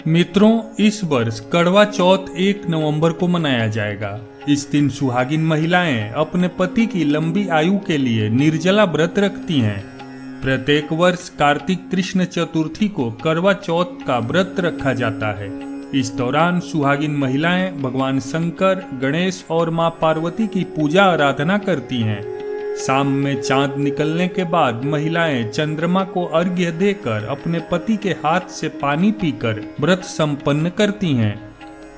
मित्रों, इस वर्ष करवा चौथ 1 नवंबर को मनाया जाएगा। इस दिन सुहागिन महिलाएं अपने पति की लंबी आयु के लिए निर्जला व्रत रखती हैं। प्रत्येक वर्ष कार्तिक कृष्ण चतुर्थी को करवा चौथ का व्रत रखा जाता है। इस दौरान सुहागिन महिलाएं भगवान शंकर, गणेश और मां पार्वती की पूजा आराधना करती हैं। शाम में चांद निकलने के बाद महिलाएं चंद्रमा को अर्घ्य देकर अपने पति के हाथ से पानी पीकर व्रत संपन्न करती हैं।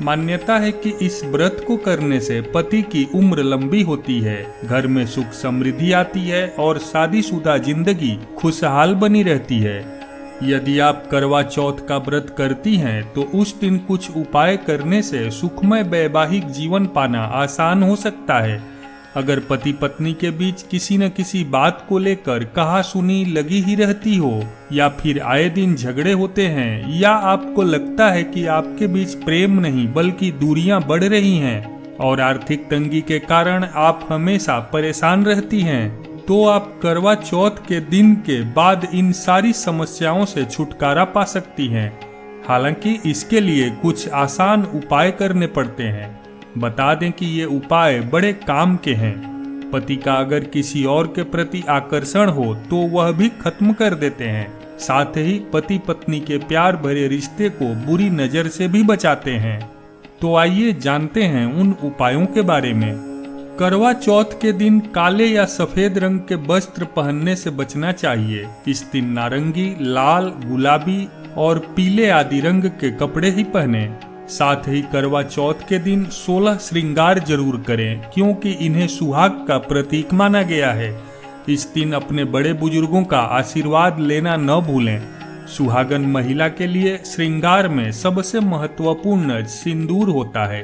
मान्यता है कि इस व्रत को करने से पति की उम्र लंबी होती है, घर में सुख समृद्धि आती है और शादीशुदा जिंदगी खुशहाल बनी रहती है। यदि आप करवा चौथ का व्रत करती हैं तो उस दिन कुछ उपाय करने से सुखमय वैवाहिक जीवन पाना आसान हो सकता है। अगर पति पत्नी के बीच किसी न किसी बात को लेकर कहासुनी लगी ही रहती हो, या फिर आए दिन झगड़े होते हैं, या आपको लगता है कि आपके बीच प्रेम नहीं बल्कि दूरियां बढ़ रही हैं और आर्थिक तंगी के कारण आप हमेशा परेशान रहती हैं, तो आप करवा चौथ के दिन के बाद इन सारी समस्याओं से छुटकारा पा सकती हैं। हालांकि इसके लिए कुछ आसान उपाय करने पड़ते हैं। बता दें कि ये उपाय बड़े काम के हैं। पति का अगर किसी और के प्रति आकर्षण हो तो वह भी खत्म कर देते हैं। साथ ही पति पत्नी के प्यार भरे रिश्ते को बुरी नजर से भी बचाते हैं। तो आइए जानते हैं उन उपायों के बारे में। करवा चौथ के दिन काले या सफेद रंग के वस्त्र पहनने से बचना चाहिए। इस दिन नारंगी, लाल, गुलाबी और पीले आदि रंग के कपड़े ही पहने। साथ ही करवा चौथ के दिन 16 श्रृंगार जरूर करें, क्योंकि इन्हें सुहाग का प्रतीक माना गया है। इस दिन अपने बड़े बुजुर्गों का आशीर्वाद लेना न भूलें। सुहागन महिला के लिए श्रृंगार में सबसे महत्वपूर्ण सिंदूर होता है।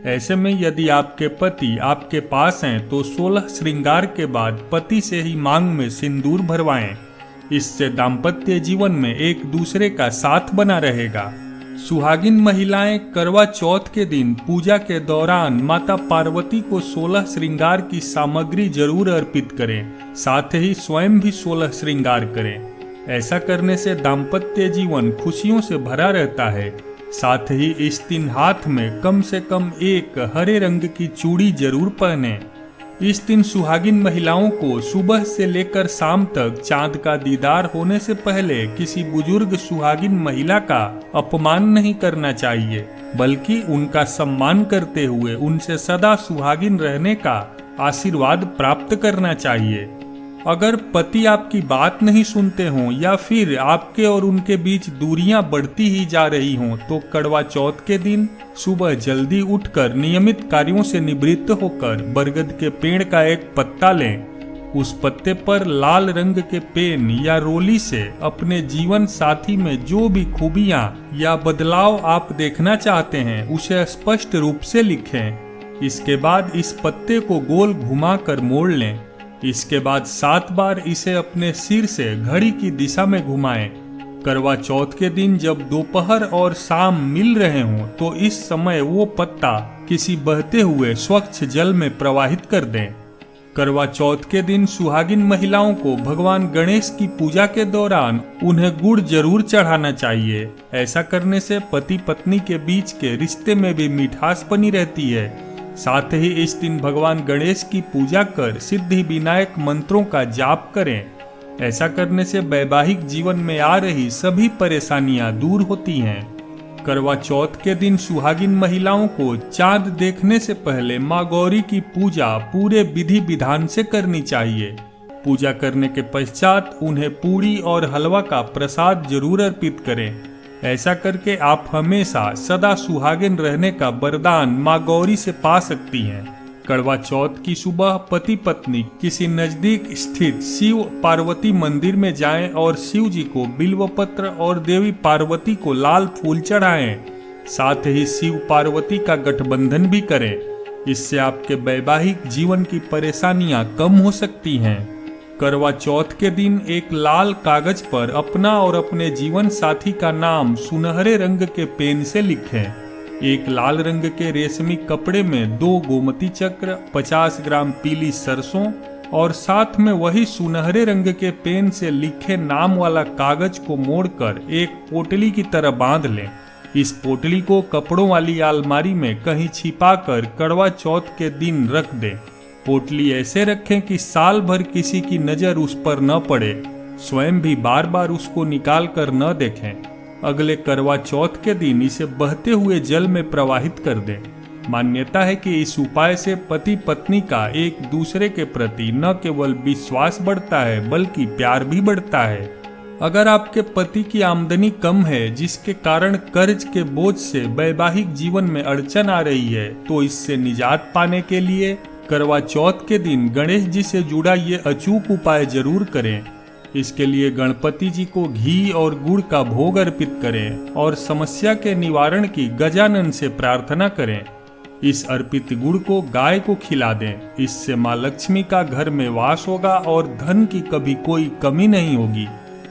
ऐसे में यदि आपके पति आपके पास हैं तो 16 श्रृंगार के बाद पति से ही मांग में सिंदूर भरवाएं। इससे दाम्पत्य जीवन में एक दूसरे का साथ बना रहेगा। सुहागिन महिलाएं करवा चौथ के दिन पूजा के दौरान माता पार्वती को 16 श्रृंगार की सामग्री जरूर अर्पित करें। साथ ही स्वयं भी 16 श्रृंगार करें। ऐसा करने से दाम्पत्य जीवन खुशियों से भरा रहता है। साथ ही इस दिन हाथ में कम से कम एक हरे रंग की चूड़ी जरूर पहने। इस दिन सुहागिन महिलाओं को सुबह से लेकर शाम तक चांद का दीदार होने से पहले किसी बुजुर्ग सुहागिन महिला का अपमान नहीं करना चाहिए, बल्कि उनका सम्मान करते हुए उनसे सदा सुहागिन रहने का आशीर्वाद प्राप्त करना चाहिए। अगर पति आपकी बात नहीं सुनते हों या फिर आपके और उनके बीच दूरियां बढ़ती ही जा रही हों, तो करवा चौथ के दिन सुबह जल्दी उठकर नियमित कार्यों से निवृत्त होकर बरगद के पेड़ का एक पत्ता लें। उस पत्ते पर लाल रंग के पेन या रोली से अपने जीवन साथी में जो भी खूबियां या बदलाव आप देखना चाहते हैं उसे स्पष्ट रूप से लिखें। इसके बाद इस पत्ते को गोल घुमाकर मोड़ लें। इसके बाद 7 बार इसे अपने सिर से घड़ी की दिशा में घुमाएं। करवा चौथ के दिन जब दोपहर और शाम मिल रहे हों तो इस समय वो पत्ता किसी बहते हुए स्वच्छ जल में प्रवाहित कर दें। करवा चौथ के दिन सुहागिन महिलाओं को भगवान गणेश की पूजा के दौरान उन्हें गुड़ जरूर चढ़ाना चाहिए। ऐसा करने से पति पत्नी के बीच के रिश्ते में भी मिठास बनी रहती है। साथ ही इस दिन भगवान गणेश की पूजा कर सिद्धि विनायक मंत्रों का जाप करें। ऐसा करने से वैवाहिक जीवन में आ रही सभी परेशानियां दूर होती हैं। करवा चौथ के दिन सुहागिन महिलाओं को चांद देखने से पहले मां गौरी की पूजा पूरे विधि विधान से करनी चाहिए। पूजा करने के पश्चात उन्हें पूरी और हलवा का प्रसाद जरूर अर्पित करें। ऐसा करके आप हमेशा सदा सुहागिन रहने का वरदान मां गौरी से पा सकती हैं। करवा चौथ की सुबह पति पत्नी किसी नजदीक स्थित शिव पार्वती मंदिर में जाएं और शिव जी को बिल्वपत्र और देवी पार्वती को लाल फूल चढ़ाएं। साथ ही शिव पार्वती का गठबंधन भी करें। इससे आपके वैवाहिक जीवन की परेशानियां कम हो सकती हैं। करवा चौथ के दिन एक लाल कागज पर अपना और अपने जीवन साथी का नाम सुनहरे रंग के पेन से लिखें। एक लाल रंग के रेशमी कपड़े में 2 गोमती चक्र, 50 ग्राम पीली सरसों और साथ में वही सुनहरे रंग के पेन से लिखे नाम वाला कागज को मोड़कर एक पोटली की तरह बांध लें। इस पोटली को कपड़ों वाली अलमारी में कहीं छिपाकर करवा चौथ के दिन रख दें। पोटली ऐसे रखें कि साल भर किसी की नजर उस पर न पड़े, स्वयं भी बार बार उसको निकाल कर न देखें। अगले करवा चौथ के दिन इसे बहते हुए जल में प्रवाहित कर दें। मान्यता है कि इस उपाय से पति पत्नी का एक दूसरे के प्रति न केवल विश्वास बढ़ता है बल्कि प्यार भी बढ़ता है। अगर आपके पति की आमदनी कम है जिसके कारण कर्ज के बोझ से वैवाहिक जीवन में अड़चन आ रही है, तो इससे निजात पाने के लिए करवा चौथ के दिन गणेश जी से जुड़ा ये अचूक उपाय जरूर करें। इसके लिए गणपति जी को घी और गुड़ का भोग अर्पित करें और समस्या के निवारण की गजानन से प्रार्थना करें। इस अर्पित गुड़ को गाय को खिला दें। इससे माँ लक्ष्मी का घर में वास होगा और धन की कभी कोई कमी नहीं होगी।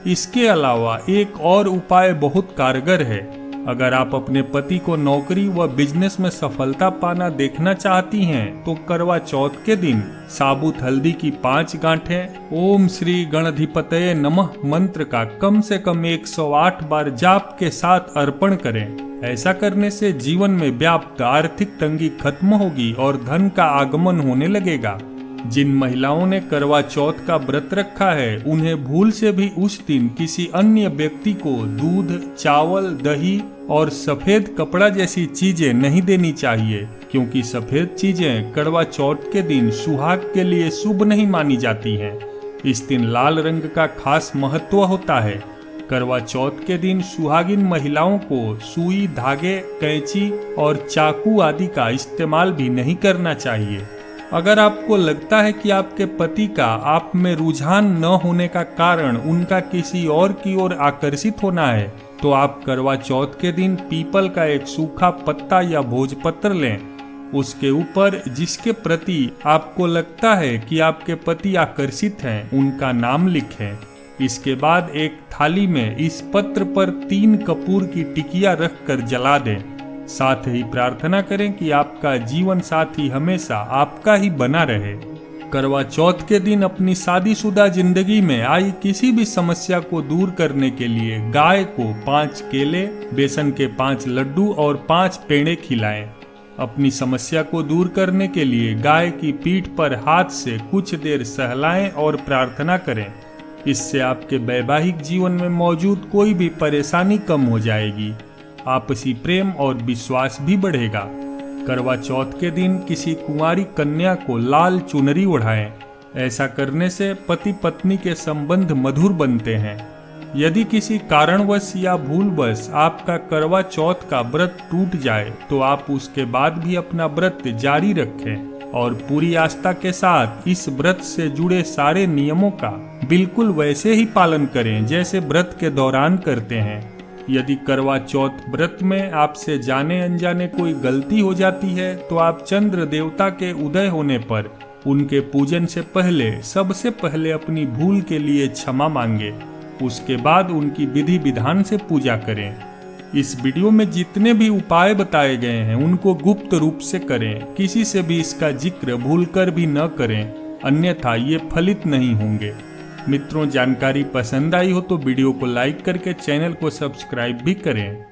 इसके अलावा एक और उपाय बहुत कारगर है। अगर आप अपने पति को नौकरी व बिजनेस में सफलता पाना देखना चाहती हैं, तो करवा चौथ के दिन साबुत हल्दी की 5 गांठें ओम श्री गणाधिपतये नमः मंत्र का कम से कम 108 बार जाप के साथ अर्पण करें। ऐसा करने से जीवन में व्याप्त आर्थिक तंगी खत्म होगी और धन का आगमन होने लगेगा। जिन महिलाओं ने करवा चौथ का व्रत रखा है, उन्हें भूल से भी उस दिन किसी अन्य व्यक्ति को दूध, चावल, दही और सफेद कपड़ा जैसी चीजें नहीं देनी चाहिए, क्योंकि सफेद चीजें करवा चौथ के दिन सुहाग के लिए शुभ नहीं मानी जाती हैं। इस दिन लाल रंग का खास महत्व होता है। करवा चौथ के दिन सुहागिन महिलाओं को सुई, धागे, कैंची और चाकू आदि का इस्तेमाल भी नहीं करना चाहिए। अगर आपको लगता है कि आपके पति का आप में रुझान न होने का कारण उनका किसी और की ओर आकर्षित होना है, तो आप करवा चौथ के दिन पीपल का एक सूखा पत्ता या भोजपत्र लें। उसके ऊपर जिसके प्रति आपको लगता है कि आपके पति आकर्षित हैं, उनका नाम लिखें। इसके बाद एक थाली में इस पत्र पर 3 कपूर की टिकिया रखकर जला दें। साथ ही प्रार्थना करें कि आपका जीवन साथी हमेशा आपका ही बना रहे। करवा चौथ के दिन अपनी शादीशुदा जिंदगी में आई किसी भी समस्या को दूर करने के लिए गाय को 5 केले, बेसन के 5 लड्डू और 5 पेड़े खिलाएं। अपनी समस्या को दूर करने के लिए गाय की पीठ पर हाथ से कुछ देर सहलाएं और प्रार्थना करें। इससे आपके वैवाहिक जीवन में मौजूद कोई भी परेशानी कम हो जाएगी। आपसी प्रेम और विश्वास भी बढ़ेगा। करवा चौथ के दिन किसी कुंवारी कन्या को लाल चुनरी ओढ़ाएं। ऐसा करने से पति पत्नी के संबंध मधुर बनते हैं। यदि किसी कारणवश या भूलवश आपका करवा चौथ का व्रत टूट जाए, तो आप उसके बाद भी अपना व्रत जारी रखें और पूरी आस्था के साथ इस व्रत से जुड़े सारे नियमों का बिल्कुल वैसे ही पालन करें जैसे व्रत के दौरान करते हैं। यदि करवा चौथ व्रत में आपसे जाने अनजाने कोई गलती हो जाती है, तो आप चंद्र देवता के उदय होने पर उनके पूजन से पहले सबसे पहले अपनी भूल के लिए क्षमा मांगे। उसके बाद उनकी विधि विधान से पूजा करें। इस वीडियो में जितने भी उपाय बताए गए हैं, उनको गुप्त रूप से करें। किसी से भी इसका जिक्र भूलकर भी न करें, अन्यथा ये फलित नहीं होंगे। मित्रों, जानकारी पसंद आई हो तो वीडियो को लाइक करके चैनल को सब्सक्राइब भी करें।